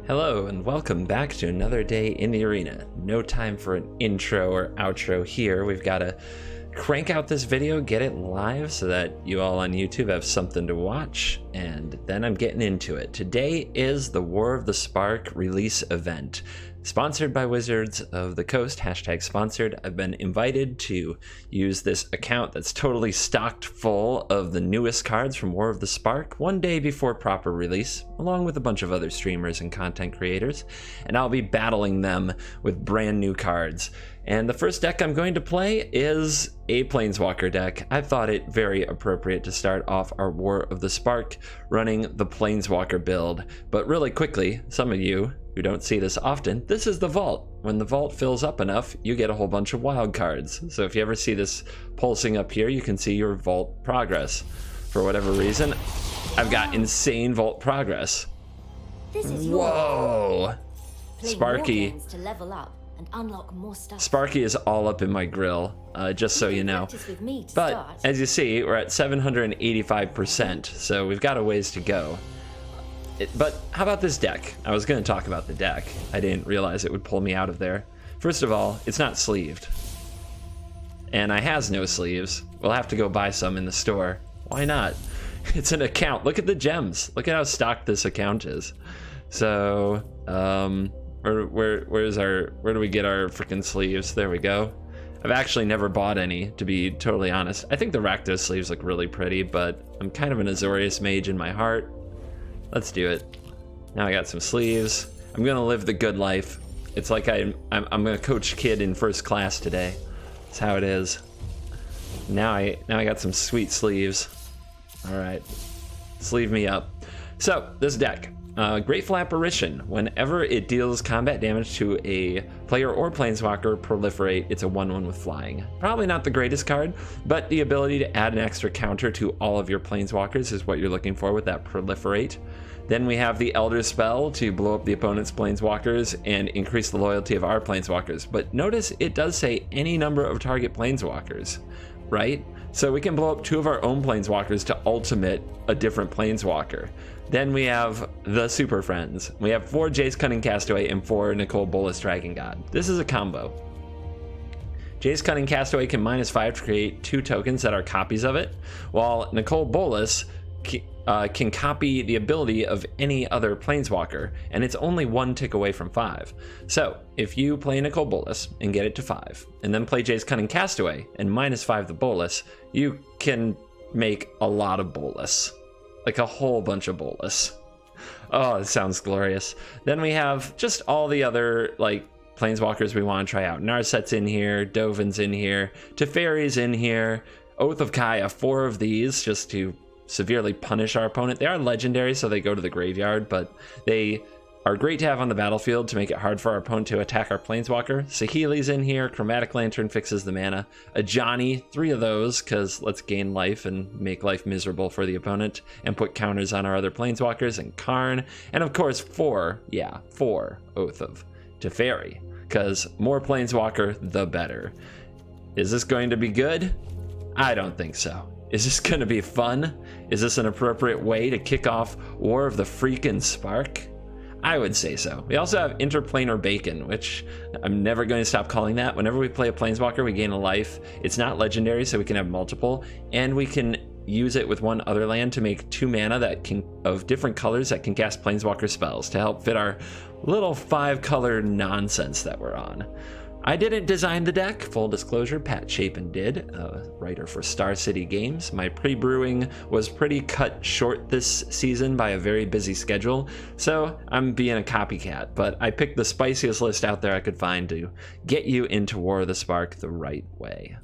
Hello and welcome back to another day in the arena. No time for an intro or outro here. We've got to crank out this video, get it live so that you all on YouTube have something to watch, and then I'm getting into it. Today is the War of the Spark release event. Sponsored by Wizards of the Coast, hashtag sponsored. I've been invited to use this account that's totally stocked full of the newest cards from War of the Spark one day before proper release, along with a bunch of other streamers and content creators, and I'll be battling them with brand new cards. And the first deck I'm going to play is a Planeswalker deck. I thought it very appropriate to start off our War of the Spark running the Planeswalker build. But really quickly, some of you who don't see this often, this is the vault. When the vault fills up enough, you get a whole bunch of wild cards. So if you ever see this pulsing up here, you can see your vault progress. For whatever reason, I've got insane vault progress. This is Whoa! Play Sparky. war games to level up and unlock more stuff. Sparky is all up in my grill, just so you know. Practice with me to But start. as you see, we're at 785%, so we've got a ways to go. But how about this deck? I was going to talk about the deck. I didn't realize it would pull me out of there. First of all, it's not sleeved. And I has no sleeves. We'll have to go buy some in the store. Why not? It's an account. Look at the gems. Look at how stocked this account is. So, where do we get our freaking sleeves? There we go. I've actually never bought any, to be totally honest. I think the Rakdos sleeves look really pretty, but I'm kind of an Azorius mage in my heart. Let's do it. Now I got some sleeves. I'm gonna live the good life. It's like I'm gonna coach kid in first class today. That's how it is. Now I got some sweet sleeves. All right, sleeve me up. So this deck. Grateful Apparition. Whenever it deals combat damage to a player or planeswalker, proliferate. It's a 1/1 with flying. Probably not the greatest card, but the ability to add an extra counter to all of your planeswalkers is what you're looking for with that proliferate. Then we have the Elder Spell to blow up the opponent's planeswalkers and increase the loyalty of our planeswalkers. But notice it does say any number of target planeswalkers, right? So we can blow up 2 of our own planeswalkers to ultimate a different planeswalker. Then we have the Superfriends. We have 4 Jace Cunning Castaway and 4 Nicol Bolas Dragon God. This is a combo. Jace Cunning Castaway can -5 to create 2 tokens that are copies of it, while Nicol Bolas can copy the ability of any other planeswalker, and it's only 1 tick away from 5. So if you play Nicol Bolas and get it to 5, and then play Jace Cunning Castaway and -5 the Bolas, you can make a lot of Bolas. Like a whole bunch of Bolas. Oh, it sounds glorious. Then we have just all the other like planeswalkers we want to try out. Narset's in here, Dovin's in here, Teferi's in here, Oath of Kaya, 4 of these just to severely punish our opponent. They are legendary, so they go to the graveyard, but they are great to have on the battlefield to make it hard for our opponent to attack our planeswalker. Saheeli's in here, Chromatic Lantern fixes the mana. A Johnny, 3 of those, because let's gain life and make life miserable for the opponent and put counters on our other planeswalkers, and Karn. And of course 4 Oath of Teferi, because more planeswalker, the better. Is this going to be good? I don't think so. Is this going to be fun? Is this an appropriate way to kick off War of the freaking Spark? I would say so. We also have Interplanar Bacon, which I'm never going to stop calling that. Whenever we play a planeswalker, we gain a life. It's not legendary, so we can have multiple, and we can use it with 1 other land to make 2 mana that can of different colors that can cast planeswalker spells to help fit our little 5-color nonsense that we're on. I didn't design the deck, full disclosure, Pat Chapin did, a writer for Star City Games. My pre-brewing was pretty cut short this season by a very busy schedule, so I'm being a copycat, but I picked the spiciest list out there I could find to get you into War of the Spark the right way.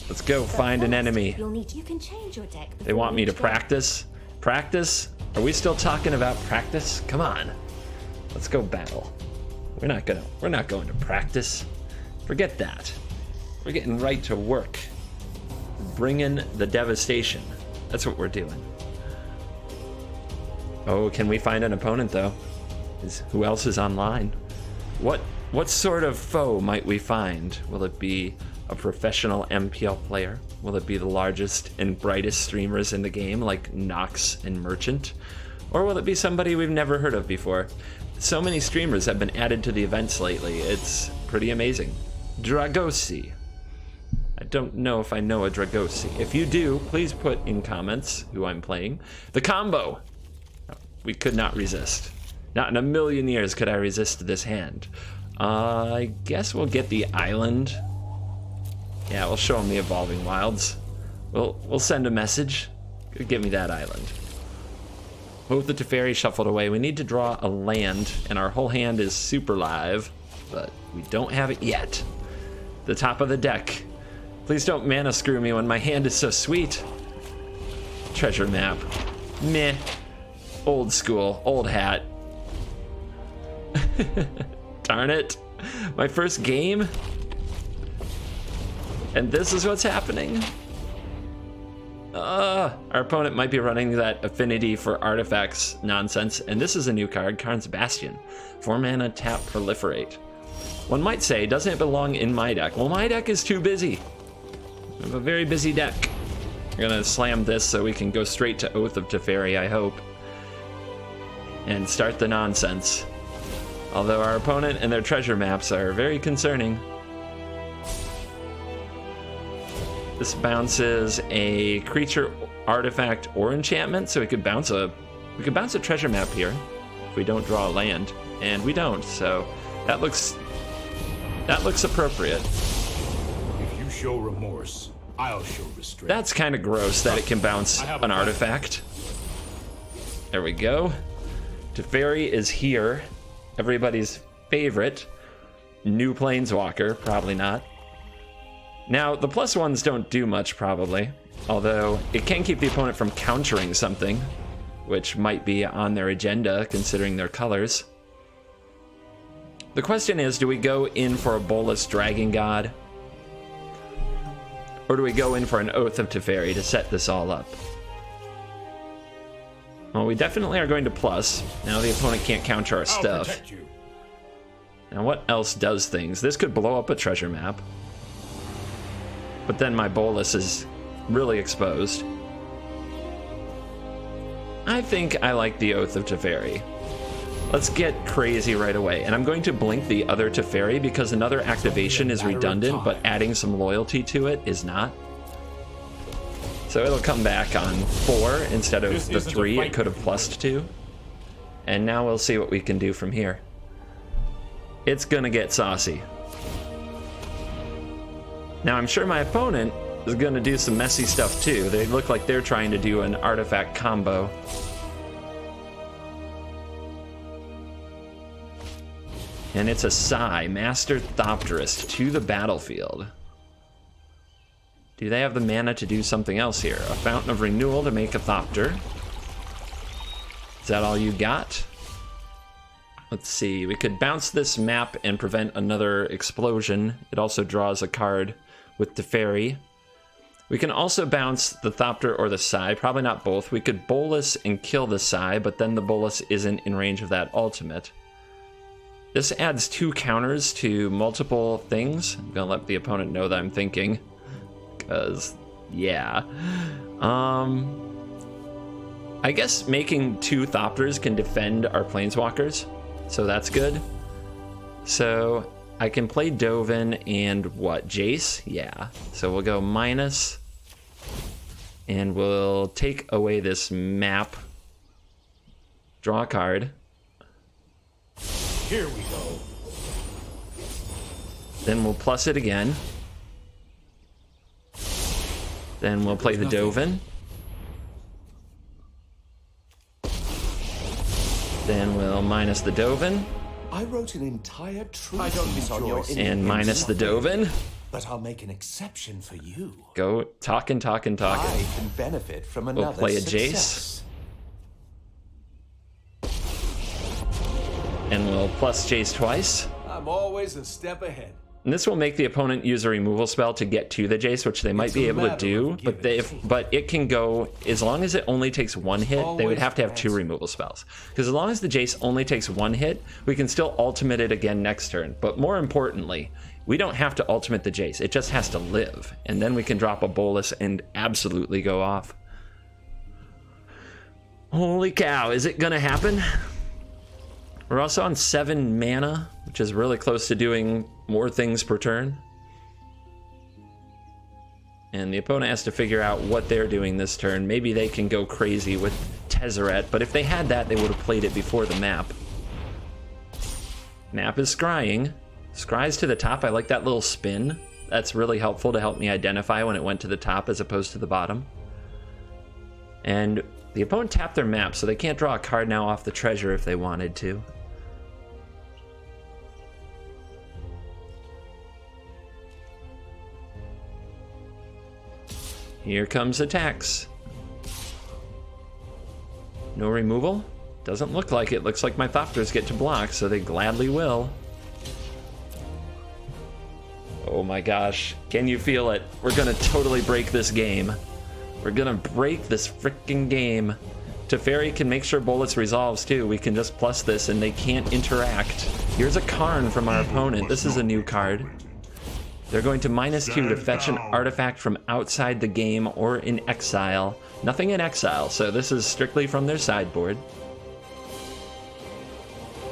Let's go find an enemy. You can change your deck. They want me to practice? Practice? Are we still talking about practice? Come on. Let's go battle. We're not going to practice. Forget that. We're getting right to work. Bringing the devastation. That's what we're doing. Oh, can we find an opponent though? Who else is online? What sort of foe might we find? Will it be a professional MPL player? Will it be the largest and brightest streamers in the game like Nox and Merchant? Or will it be somebody we've never heard of before? So many streamers have been added to the events lately. It's pretty amazing. Dragosi. I don't know if I know a Dragosi. If you do, please put in comments who I'm playing. The combo. We could not resist. Not in a million years could I resist this hand. I guess we'll get the island. Yeah, we'll show him the Evolving Wilds. We'll send a message. Give me that island. Move the Teferi shuffled away. We need to draw a land, and our whole hand is super live, but we don't have it yet. The top of the deck. Please don't mana screw me when my hand is so sweet. Treasure map. Meh. Old school. Old hat. Darn it. My first game. And this is what's happening. Our opponent might be running that affinity for artifacts nonsense, and this is a new card, Karn's Bastion. 4 mana, tap, proliferate. One might say, doesn't it belong in my deck? Well, my deck is too busy. I have a very busy deck. I'm gonna slam this so we can go straight to Oath of Teferi, I hope. And start the nonsense. Although our opponent and their treasure maps are very concerning. This bounces a creature, artifact, or enchantment, so we could bounce a treasure map here if we don't draw a land, and we don't. So that looks appropriate. If you show remorse, I'll show restraint. That's kind of gross that it can bounce an artifact. There we go. Teferi is here. Everybody's favorite new planeswalker, probably not. Now, the +1s don't do much, probably, although it can keep the opponent from countering something, which might be on their agenda, considering their colors. The question is, do we go in for a Bolus Dragon God? Or do we go in for an Oath of Teferi to set this all up? Well, we definitely are going to plus. Now the opponent can't counter our stuff. I'll protect you. Now what else does things? This could blow up a treasure map. But then my Bolus is really exposed. I think I like the Oath of Teferi. Let's get crazy right away. And I'm going to blink the other Teferi because another activation is redundant, but adding some loyalty to it is not. So it'll come back on 4 instead of the 3 it could have plussed to. And now we'll see what we can do from here. It's gonna get saucy. Now I'm sure my opponent is gonna do some messy stuff too. They look like they're trying to do an artifact combo. And it's a Sai, Master Thopterist, to the battlefield. Do they have the mana to do something else here? A Fountain of Renewal to make a Thopter. Is that all you got? Let's see, we could bounce this map and prevent another explosion. It also draws a card with Teferi. We can also bounce the Thopter or the Sai, probably not both. We could Bolus and kill the Sai, but then the Bolus isn't in range of that ultimate. This adds 2 counters to multiple things. I'm gonna let the opponent know that I'm thinking. Because, yeah. I guess making 2 Thopters can defend our Planeswalkers. So that's good. So I can play Dovin and what? Jace? Yeah. So we'll go minus. And we'll take away this map. Draw a card. Here we go. Then we'll plus it again. Then we'll play the Dovin. Then we'll minus the Dovin. I wrote an entire treatise on your And minus the Dovin. But I'll make an exception for you. Go talking. I can benefit from another We'll play a success. Jace. And we'll plus Jace twice. I'm always a step ahead. And this will make the opponent use a removal spell to get to the Jace, which they might be able to do, but it can go, as long as it only takes 1 hit, they would have to have 2 removal spells. Because as long as the Jace only takes 1 hit, we can still ultimate it again next turn. But more importantly, we don't have to ultimate the Jace, it just has to live. And then we can drop a Bolus and absolutely go off. Oh Holy cow, is it gonna happen? We're also on 7 mana, which is really close to doing more things per turn. And the opponent has to figure out what they're doing this turn. Maybe they can go crazy with Tezzeret, but if they had that, they would have played it before the map. Map is scrying. Scry's to the top. I like that little spin. That's really helpful to help me identify when it went to the top as opposed to the bottom. And the opponent tapped their map, so they can't draw a card now off the treasure if they wanted to. Here comes attacks. No removal? Doesn't look like it. Looks like my Thopters get to block, so they gladly will. Oh my gosh. Can you feel it? We're gonna totally break this game. We're gonna break this freaking game. Teferi can make sure Bolas resolves too. We can just plus this and they can't interact. Here's a Karn from our opponent. This is a new card. They're going to -2 to fetch an artifact from outside the game or in exile. Nothing in exile, so this is strictly from their sideboard.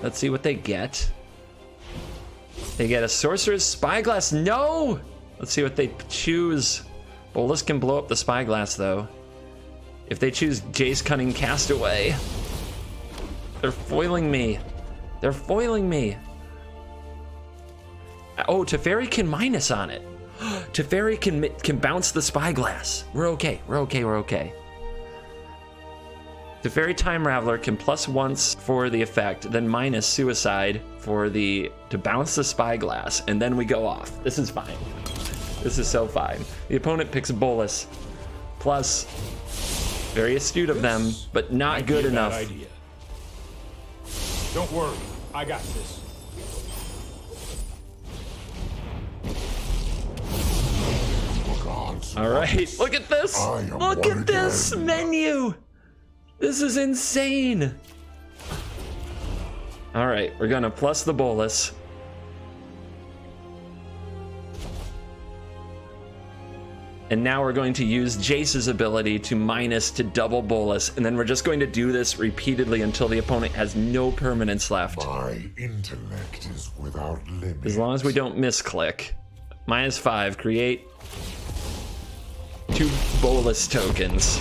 Let's see what they get. They get a Sorcerer's Spyglass. No! Let's see what they choose. Bolas can blow up the Spyglass, though. If they choose Jace Cunning Castaway. They're foiling me. They're foiling me. Oh, Teferi can minus on it. Teferi can bounce the Spyglass. We're okay. We're okay. We're okay. Teferi Time Raveler can plus once for the effect, then minus Suicide for to bounce the Spyglass, and then we go off. This is fine. This is so fine. The opponent picks Bolas. Plus, very astute of them, but not good enough. Idea. Don't worry, I got this. All right, look at this. Look at this menu. This is insane. All right, we're gonna plus the Bolas. And now we're going to use Jace's ability to minus to double Bolas, and then we're just going to do this repeatedly until the opponent has no permanence left. My intellect is without limit. As long as we don't misclick. -5, create 2 Bolas tokens.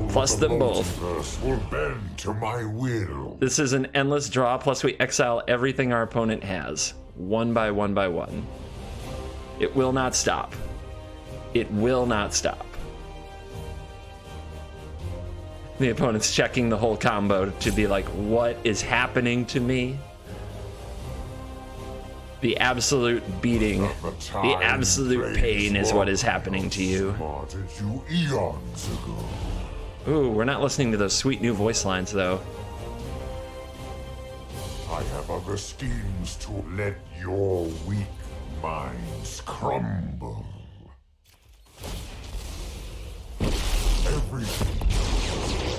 Plus them both. Will bend to my will. This is an endless draw, plus we exile everything our opponent has. 1 by 1 by 1. It will not stop. It will not stop. The opponent's checking the whole combo to be like, what is happening to me? The absolute beating, the absolute pain is what is happening to you. Eons ago. Ooh, we're not listening to those sweet new voice lines, though. I have other schemes to let your weak minds crumble. Everything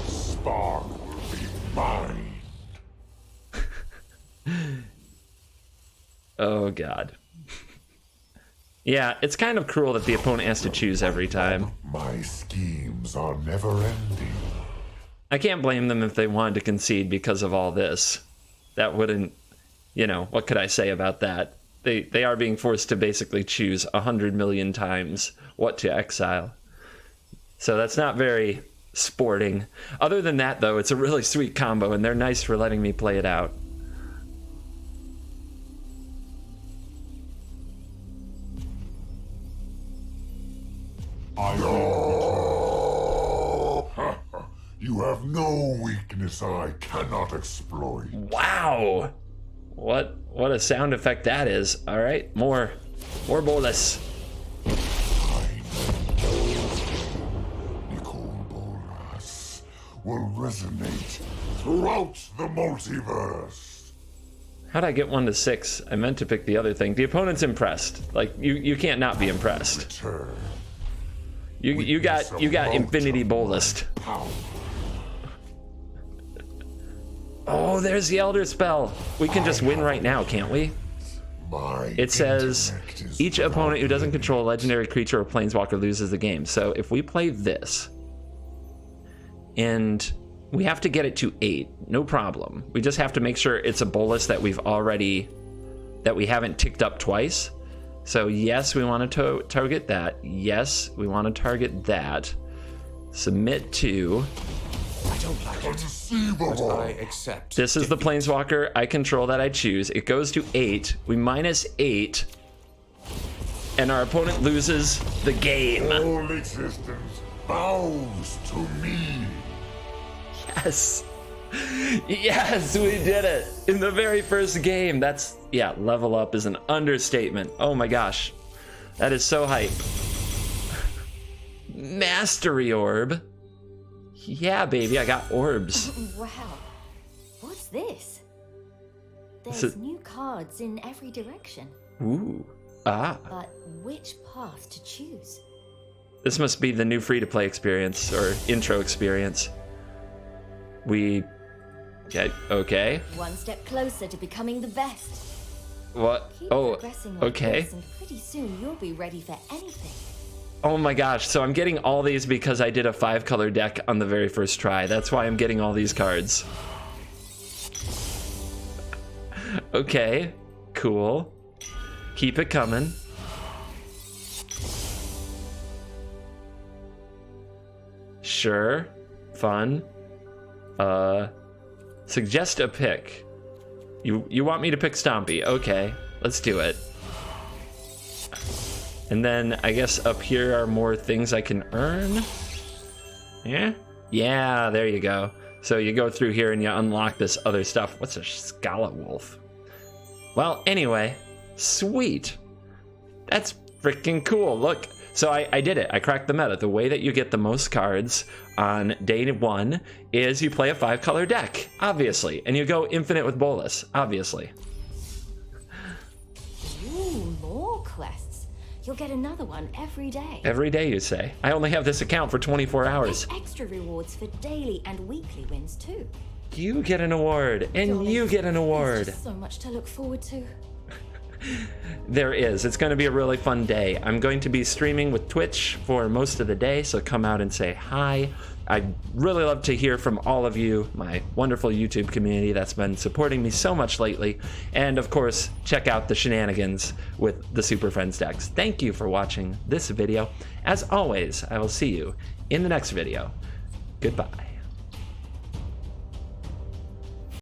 spark will be mine. Oh, God. Yeah, it's kind of cruel that the opponent has to choose every time. My schemes are never ending. I can't blame them if they wanted to concede because of all this. That wouldn't, what could I say about that? They are being forced to basically choose 100 million times what to exile. So that's not very sporting. Other than that, though, it's a really sweet combo, and they're nice for letting me play it out. You have no weakness I cannot exploit. Wow! What a sound effect that is. All right, more Bolas. Nicole Bolas will resonate throughout the multiverse. How'd I get 1 to 6? I meant to pick the other thing. The opponent's impressed. Like you can't not be impressed. Return. You got Infinity Bolas. Oh, there's the Elder Spell. We can just win right now, can't we? It says each opponent who doesn't control a legendary creature or planeswalker loses the game. So if we play this, and We have to get it to 8, no problem. We just have to make sure it's a bolus that we haven't ticked up twice. So yes, we want to target that. Yes, we want to target that. Submit to. I don't like it, but I accept. This is the planeswalker I control that I choose. It goes to 8. We minus 8. And our opponent loses the game. All existence bows to me. Yes. Yes, we did it in the very first game. That's, yeah, level up is an understatement. Oh my gosh. That is so hype. Mastery orb. Yeah, baby, I got orbs. Wow. What's this? There's This is- new cards in every direction. Ooh. Ah. But which path to choose? This must be the new free-to-play experience or intro experience. Okay. One step closer to becoming the best. What? Keep Oh, progressing like okay. this, and pretty soon you'll be ready for anything. Oh my gosh, so I'm getting all these because I did a 5-color deck on the very first try. That's why I'm getting all these cards. Okay, cool. Keep it coming. Sure, fun. Suggest a pick. You want me to pick Stompy? Okay, let's do it. And then I guess up here are more things I can earn. Yeah? Yeah, there you go. So you go through here and you unlock this other stuff. What's a Scala Wolf? Well, anyway, sweet. That's freaking cool. Look, so I did it. I cracked the meta. The way that you get the most cards on day 1 is you play a 5-color deck, obviously. And you go infinite with Bolas, obviously. Ooh, more quests. You'll get another one every day. Every day, you say. I only have this account for 24 hours. There's extra rewards for daily and weekly wins too. You get an award, and you get an award. There's just so much to look forward to. There is. It's going to be a really fun day. I'm going to be streaming with Twitch for most of the day, so come out and say hi. I'd really love to hear from all of you, my wonderful YouTube community that's been supporting me so much lately. And of course, check out the shenanigans with the Superfriends decks. Thank you for watching this video. As always, I will see you in the next video. Goodbye.